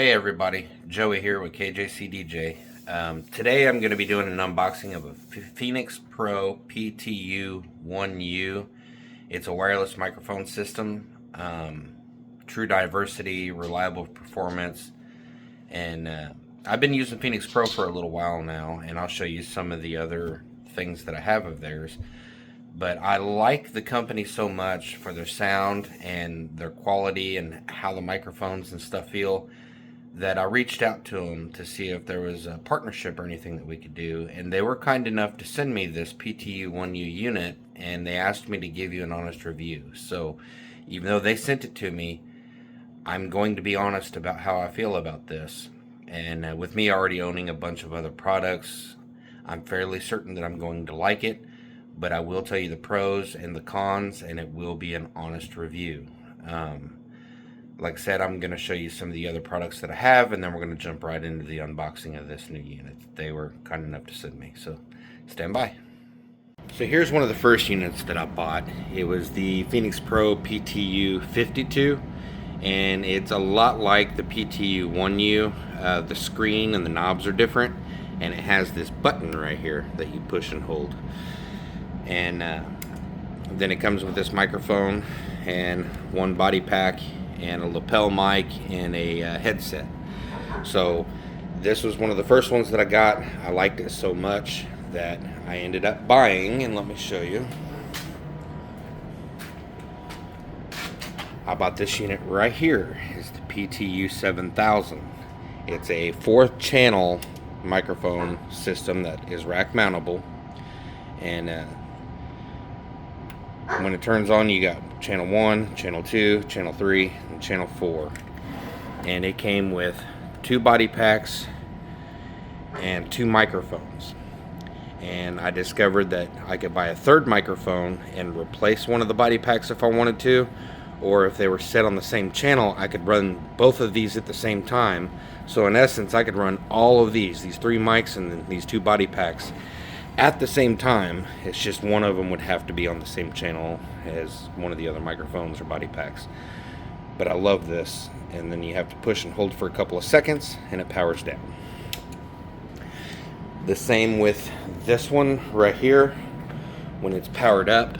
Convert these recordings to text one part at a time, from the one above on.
Hey everybody, Joey here with KJCDJ. Today I'm going to be doing an unboxing of a Phenyx Pro PTU-1U. It's a wireless microphone system, true diversity, reliable performance, and I've been using Phenyx Pro for a little while now, and I'll show you some of the other things that I have of theirs. But I like the company so much for their sound and their quality and how the microphones and stuff feel that I reached out to them to see if there was a partnership or anything that we could do, and they were kind enough to send me this PTU-1U unit, and they asked me to give you an honest review. So even though they sent it to me, I'm going to be honest about how I feel about this. And with me already owning a bunch of other products, I'm fairly certain that I'm going to like it, but I will tell you the pros and the cons, and it will be an honest review. Like I said, I'm going to show you some of the other products that I have, and then we're going to jump right into the unboxing of this new unit they were kind enough to send me. So stand by. So here's one of the first units that I bought. It was the Phenyx Pro PTU-52, and it's a lot like the PTU-1U. The screen and the knobs are different, and it has this button right here that you push and hold. And then it comes with this microphone and one body pack and a lapel mic and a headset. So this was one of the first ones that I got. I liked it so much that I ended up buying, and let me show you. I bought this unit right here. It's the PTU-7000. It's a 4th channel microphone system that is rack mountable, and when it turns on, you got channel 1, channel 2, channel 3, and channel 4. And it came with 2 body packs and 2 microphones. And I discovered that I could buy a 3rd microphone and replace one of the body packs if I wanted to, or if they were set on the same channel, I could run both of these at the same time. So in essence, I could run all of these 3 mics and these 2 body packs at the same time. It's just one of them would have to be on the same channel as one of the other microphones or body packs. But I love this. And then you have to push and hold for a couple of seconds and it powers down. The same with this one right here. When it's powered up,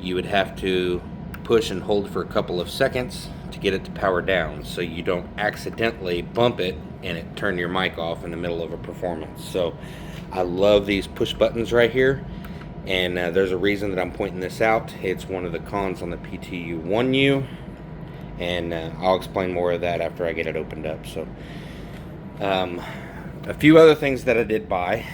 you would have to push and hold for a couple of seconds to get it to power down, so you don't accidentally bump it and it turn your mic off in the middle of a performance. So I love these push buttons right here, and there's a reason that I'm pointing this out. It's one of the cons on the PTU-1U, and I'll explain more of that after I get it opened up. So a few other things that I did buy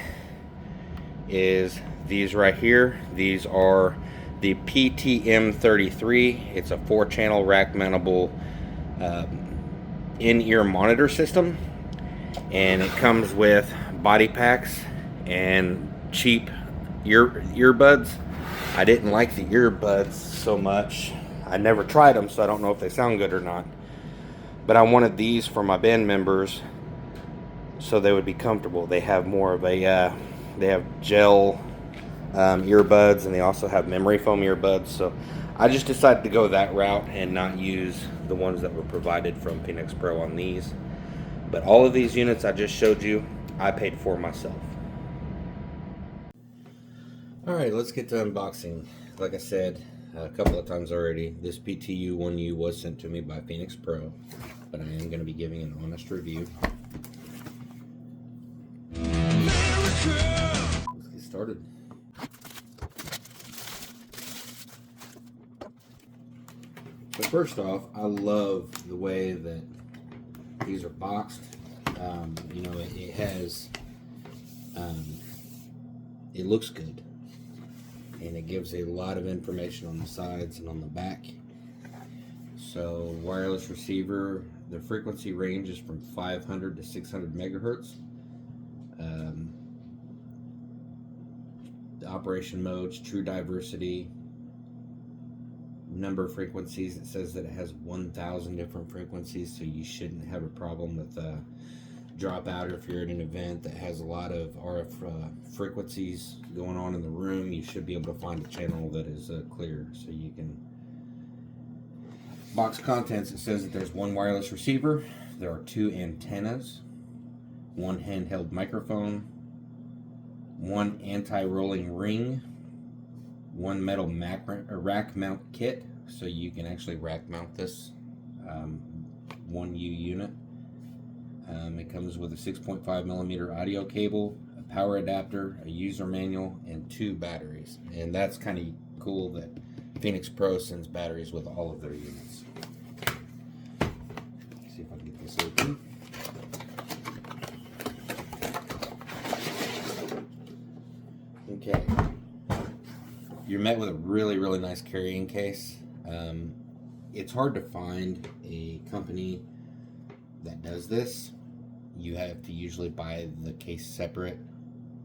is these right here. These are the PTM33. It's a 4-channel rack mountable in-ear monitor system, and it comes with body packs and cheap earbuds. I didn't like the earbuds so much. I never tried them, so I don't know if they sound good or not. But I wanted these for my band members so they would be comfortable. They have more of a, they have gel earbuds, and they also have memory foam earbuds. So I just decided to go that route and not use the ones that were provided from Phenyx Pro on these. But all of these units I just showed you, I paid for myself. Alright, let's get to unboxing. Like I said a couple of times already, this PTU-1U was sent to me by Phenyx Pro, but I am going to be giving an honest review. Let's get started. So first off, I love the way that these are boxed. You know, it has, it looks good, and it gives a lot of information on the sides and on the back. So wireless receiver, the frequency range is from 500 to 600 megahertz. The operation modes, true diversity, number of frequencies. It says that it has 1,000 different frequencies, so you shouldn't have a problem with dropout, or if you're at an event that has a lot of RF frequencies going on in the room, you should be able to find a channel that is clear, so you can. Box contents, it says that there's one wireless receiver, there are 2 antennas, 1 handheld microphone, 1 anti-rolling ring, 1 metal rack mount kit, so you can actually rack mount this 1U unit. It comes with a 6.5mm audio cable, a power adapter, a user manual, and 2 batteries. And that's kind of cool that Phenyx Pro sends batteries with all of their units. Let's see if I can get this open. Okay. You're met with a really nice carrying case. It's hard to find a company that does this. You have to usually buy the case separate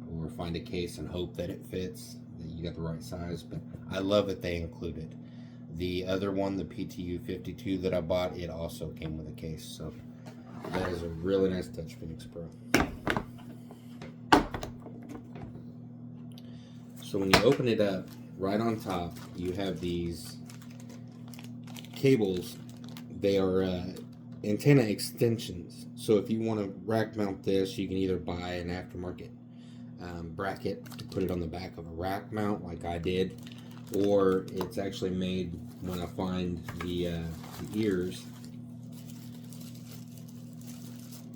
or find a case and hope that it fits, that you got the right size, but I love that they include it. The other one, the PTU-1U that I bought, it also came with a case, so that is a really nice touch, Phenyx Pro. So when you open it up, right on top, you have these cables. They are antenna extensions. So if you want to rack mount this, you can either buy an aftermarket bracket to put it on the back of a rack mount like I did, or it's actually made when I find the ears.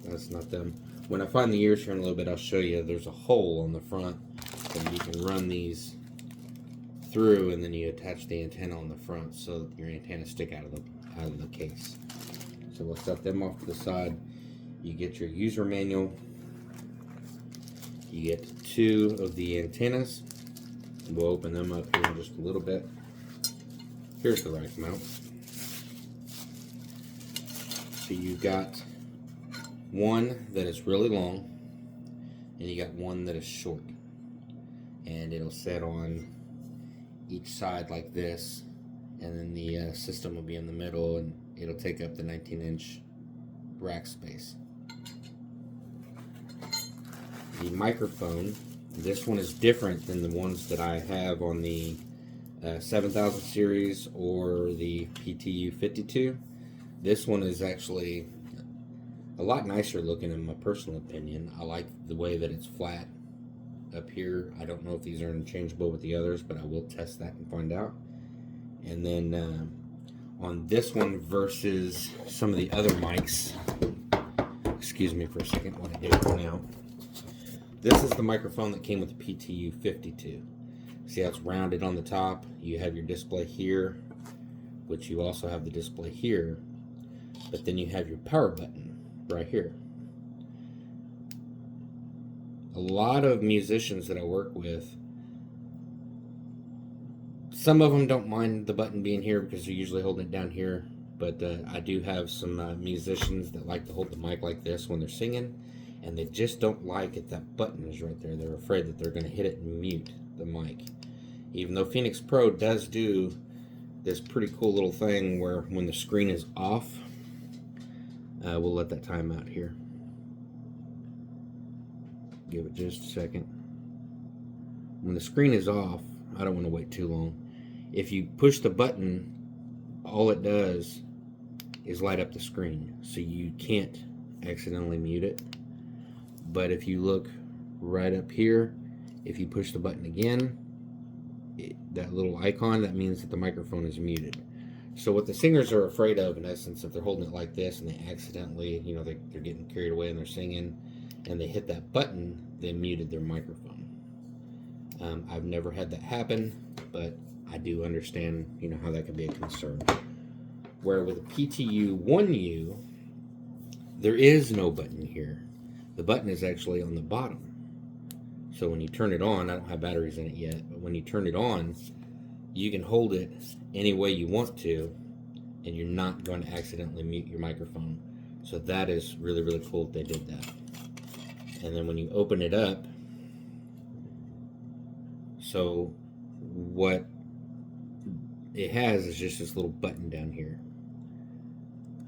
That's not them. When I find the ears here in a little bit, I'll show you. There's a hole on the front and you can run these through, and then you attach the antenna on the front so that your antennas stick out of the case. So we'll set them off to the side. You get your user manual. You get 2 of the antennas. We'll open them up here in just a little bit. Here's the rack mount. So you've got one that is really long, and you got one that is short. And it'll set on each side like this, and then the system will be in the middle, and it'll take up the 19-inch rack space. The microphone, this one is different than the ones that I have on the 7000 series or the PTU-1U. This one is actually a lot nicer looking in my personal opinion. I like the way that it's flat up here. I don't know if these are interchangeable with the others, but I will test that and find out. And then on this one versus some of the other mics, excuse me for a second while I get it run out. This is the microphone that came with the PTU-1U. See how it's rounded on the top? You have your display here, which you also have the display here, but then you have your power button right here. A lot of musicians that I work with, some of them don't mind the button being here because they're usually holding it down here, but I do have some musicians that like to hold the mic like this when they're singing, and they just don't like it that button is right there. They're afraid that they're going to hit it and mute the mic. Even though Phenyx Pro does do this pretty cool little thing where when the screen is off, we'll let that time out here. Give it just a second. When the screen is off, I don't want to wait too long. If you push the button, all it does is light up the screen, so you can't accidentally mute it. But if you look right up here, if you push the button again, that little icon, that means that the microphone is muted. So what the singers are afraid of, in essence, if they're holding it like this and they accidentally, you know, they're getting carried away and they're singing, and they hit that button, they muted their microphone. I've never had that happen, but I do understand, you know, how that can be a concern. Where with a PTU-1U, there is no button here. The button is actually on the bottom. So when you turn it on, I don't have batteries in it yet, but when you turn it on, you can hold it any way you want to, and you're not going to accidentally mute your microphone. So that is really, really cool that they did that. And then when you open it up, so what it has is just this little button down here.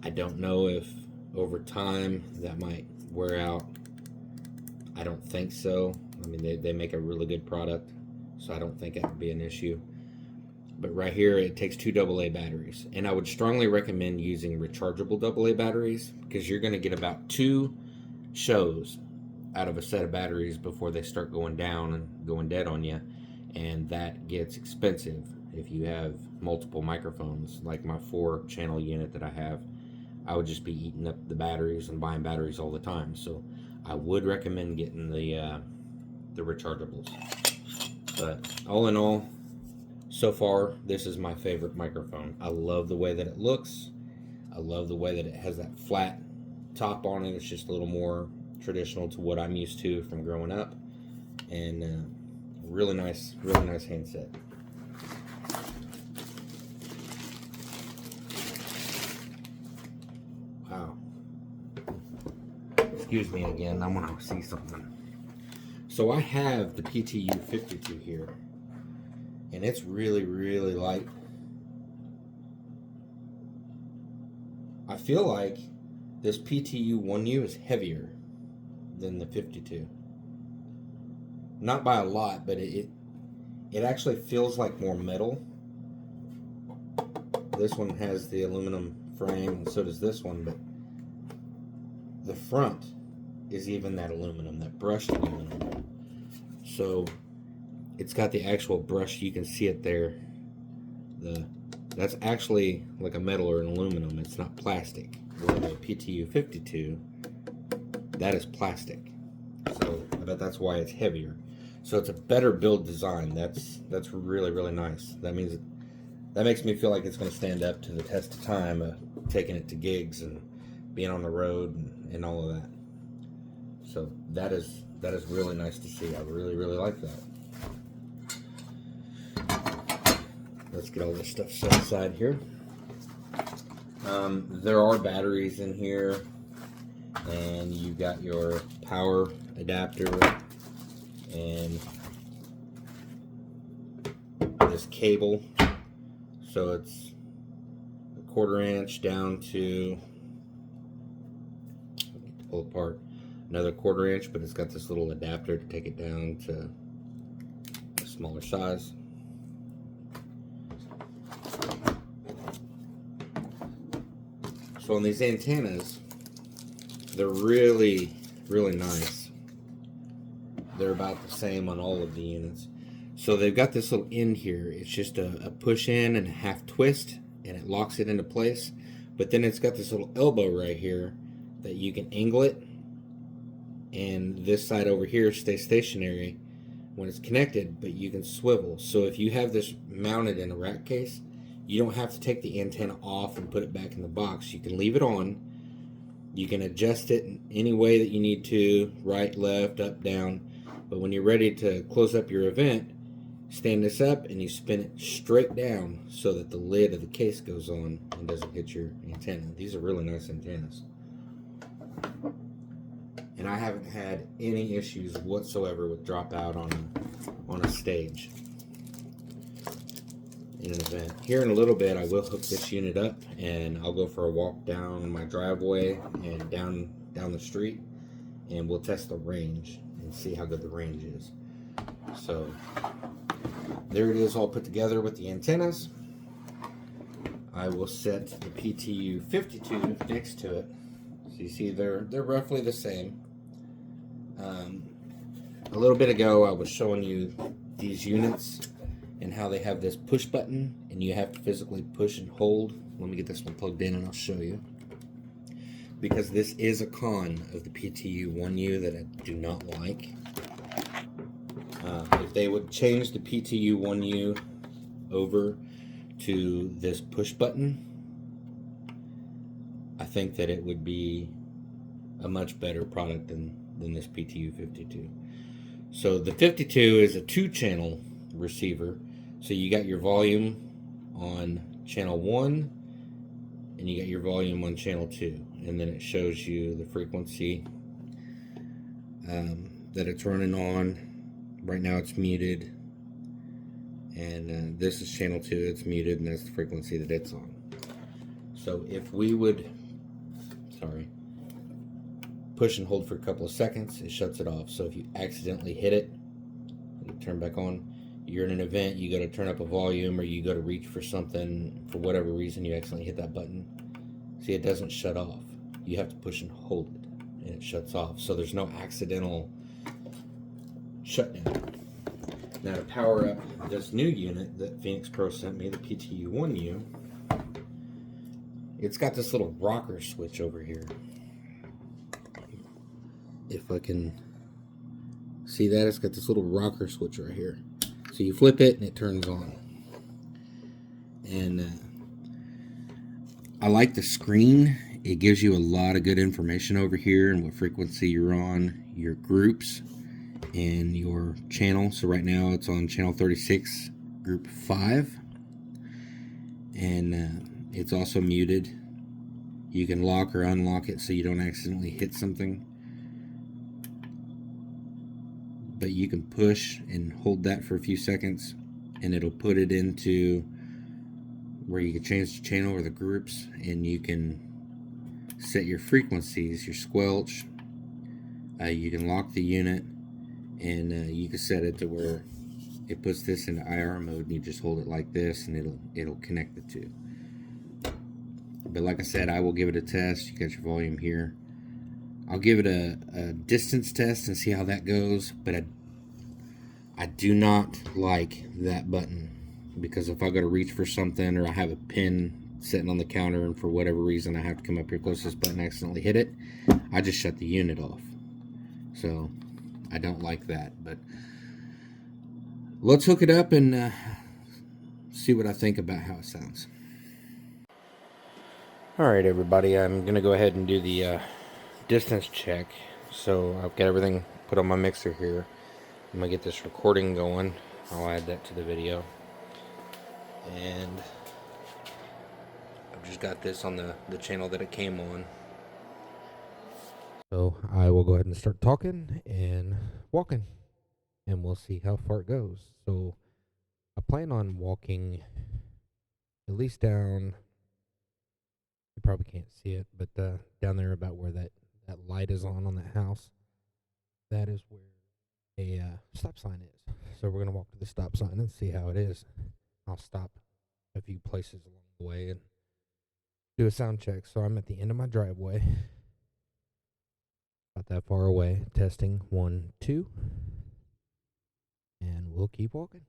I don't know if over time that might wear out. I don't think so. I mean, they make a really good product, so I don't think it would be an issue. but right here it takes 2 AA batteries. And I would strongly recommend using rechargeable AA batteries, because you're going to get about 2 shows out of a set of batteries before they start going down and going dead on you, and that gets expensive if you have multiple microphones. Like my 4-channel unit that I have, I would just be eating up the batteries and buying batteries all the time. So I would recommend getting the rechargeables. But all in all, so far this is my favorite microphone. I love the way that it looks. I love the way that it has that flat top on it. It's just a little more traditional to what I'm used to from growing up, and really nice handset. Wow. Excuse me again, I want to see something. So I have the PTU-52 here, and it's really light. I feel like this PTU-1U is heavier than the 52. Not by a lot, but it actually feels like more metal. This one has the aluminum frame, and so does this one, but the front is even that aluminum, that brushed aluminum. So it's got the actual brush, you can see it there. That's actually like a metal or an aluminum, it's not plastic. Where the PTU-52, that is plastic. So I bet that's why it's heavier. So it's a better build design. That's really nice. That means that makes me feel like it's going to stand up to the test of time of taking it to gigs and being on the road and all of that. So that is really nice to see. I really like that. Let's get all this stuff set aside here. There are batteries in here, and you got your power adapter and this cable. So it's a 1/4 inch down to, pull apart, another 1/4 inch, but it's got this little adapter to take it down to a smaller size. So on these antennas, they're really nice. They're about the same on all of the units. So they've got this little end here. It's just a push in and a half twist, and it locks it into place. But then it's got this little elbow right here that you can angle it, and this side over here stays stationary when it's connected, but you can swivel. So if you have this mounted in a rack case, you don't have to take the antenna off and put it back in the box. You can leave it on. You can adjust it in any way that you need to, right, left, up, down. But when you're ready to close up your event, stand this up and you spin it straight down so that the lid of the case goes on and doesn't hit your antenna. These are really nice antennas. And I haven't had any issues whatsoever with dropout on a stage in an event. Here in a little bit, I will hook this unit up and I'll go for a walk down my driveway and down the street, and we'll test the range and see how good the range is. So there it is, all put together with the antennas. I will set the PTU-52 next to it. So you see they're roughly the same. A little bit ago I was showing you these units and how they have this push button and you have to physically push and hold. Let me get this one plugged in and I'll show you. Because this is a con of the PTU-1U that I do not like. If they would change the PTU-1U over to this push button, I think that it would be a much better product than this PTU-52. So the 52 is a 2-channel receiver. So you got your volume on channel 1 and you got your volume on channel 2, and then it shows you the frequency that it's running on. Right now it's muted, and this is channel 2, it's muted, and that's the frequency that it's on. So if we would, push and hold for a couple of seconds, it shuts it off. So if you accidentally hit it, and turn back on, you're in an event, you go to turn up a volume, or you go to reach for something, for whatever reason you accidentally hit that button. See, it doesn't shut off. You have to push and hold it, and it shuts off. So there's no accidental shutdown. Now to power up this new unit that Phenyx Pro sent me, the PTU-1U, it's got this little rocker switch over here. If I can see that, it's got this little rocker switch right here. So you flip it and it turns on. And I like the screen. It gives you a lot of good information over here and what frequency you're on, your groups, and your channel. So right now it's on channel 36, group 5. And it's also muted. You can lock or unlock it so you don't accidentally hit something. But you can push and hold that for a few seconds and it'll put it into where you can change the channel or the groups, and you can set your frequencies, your squelch. You can lock the unit, and you can set it to where it puts this into IR mode, and you just hold it like this and it'll connect the two. But like I said, I will give it a test. You got your volume here. I'll give it a distance test and see how that goes, but I do not like that button, because if I go to reach for something, or I have a pin sitting on the counter and for whatever reason I have to come up here close to this button and accidentally hit it, I just shut the unit off. So I don't like that. But let's hook it up and see what I think about how it sounds. Alright everybody, I'm going to go ahead and do the distance check. So I've got everything put on my mixer here. I'm going to get this recording going. I'll add that to the video. And I've just got this on the channel that it came on. So I will go ahead and start talking and walking, and we'll see how far it goes. So I plan on walking at least down, you probably can't see it, but down there about where that light is on that house. That is where a stop sign is. So we're going to walk to the stop sign and see how it is. I'll stop a few places along the way and do a sound check. So I'm at the end of my driveway, about that far away. Testing 1, 2, and we'll keep walking.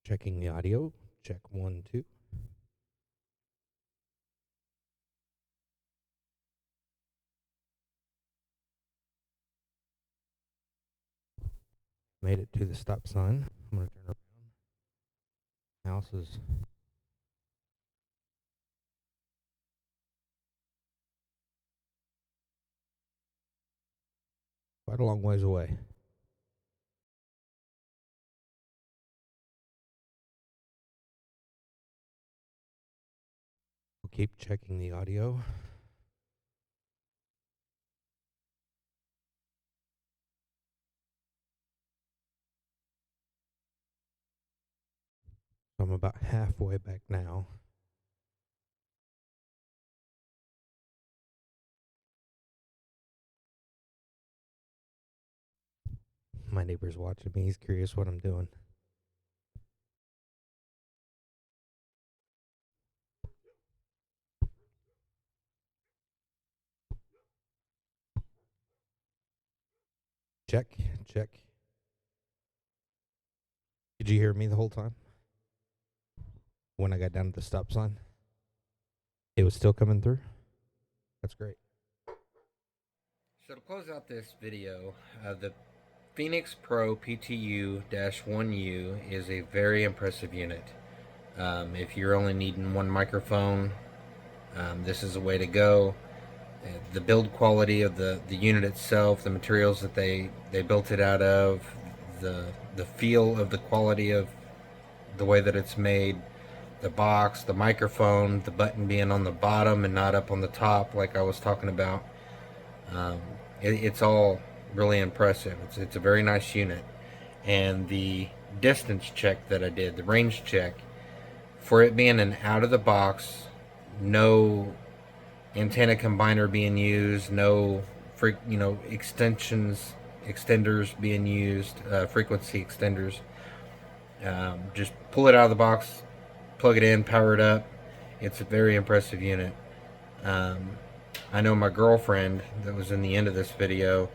Checking the audio. Check 1, 2. Made it to the stop sign. I'm going to turn around. House is quite a long ways away. We'll keep checking the audio. I'm about halfway back now. My neighbor's watching me. He's curious what I'm doing. Check, check. Did you hear me the whole time? When I got down to the stop sign, it was still coming through. That's great. So to close out this video, the Phenyx Pro PTU-1U is a very impressive unit. If you're only needing one microphone, this is a way to go. The build quality of the unit itself, the materials that they built it out of, the feel of the quality of the way that it's made, the box, the microphone, the button being on the bottom and not up on the top like I was talking about. It's all really impressive. It's a very nice unit, and the distance check that I did, the range check, for it being an out of the box, no antenna combiner being used, no extenders being used, frequency extenders. Just pull it out of the box, plug it in, power it up. It's a very impressive unit. Um, I know my girlfriend that was in the end of this video,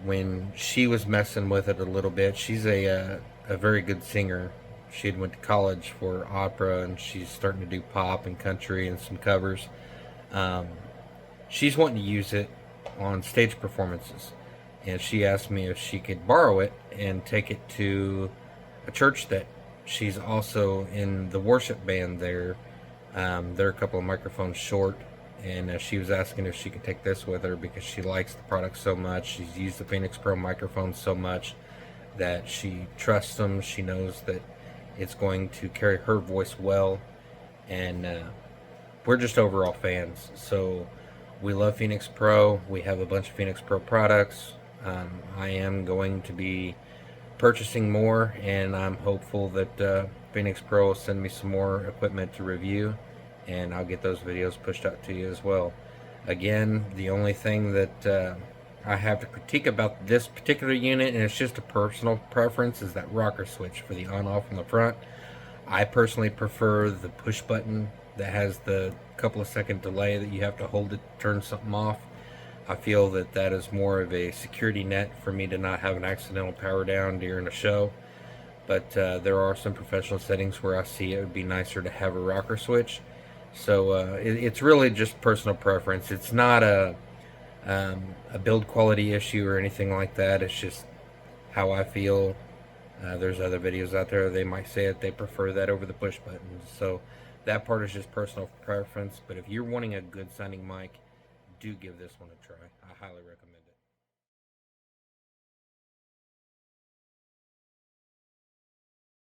when she was messing with it a little bit, she's a very good singer. She had went to college for opera, and she's starting to do pop and country and some covers. Um, she's wanting to use it on stage performances, and she asked me if she could borrow it and take it to a church that she's also in the worship band there. They're a couple of microphones short, and she was asking if she could take this with her because she likes the product so much. She's used the Phenyx Pro microphones so much that she trusts them. She knows that it's going to carry her voice well, and we're just overall fans. So we love Phenyx Pro. We have a bunch of Phenyx Pro products. I am going to be purchasing more, and I'm hopeful that Phenyx Pro will send me some more equipment to review, and I'll get those videos pushed out to you as well. Again, the only thing that I have to critique about this particular unit, and it's just a personal preference, is that rocker switch for the on-off on the front. I personally prefer the push button that has the couple of second delay that you have to hold it to turn something off. I feel that that is more of a security net for me to not have an accidental power down during a show. But there are some professional settings where I see it would be nicer to have a rocker switch. So it's really just personal preference. It's not a build quality issue or anything like that. It's just how I feel. There's other videos out there, they might say it, they prefer that over the push buttons. So that part is just personal preference. But if you're wanting a good sounding mic, do give this one a try. I highly recommend it.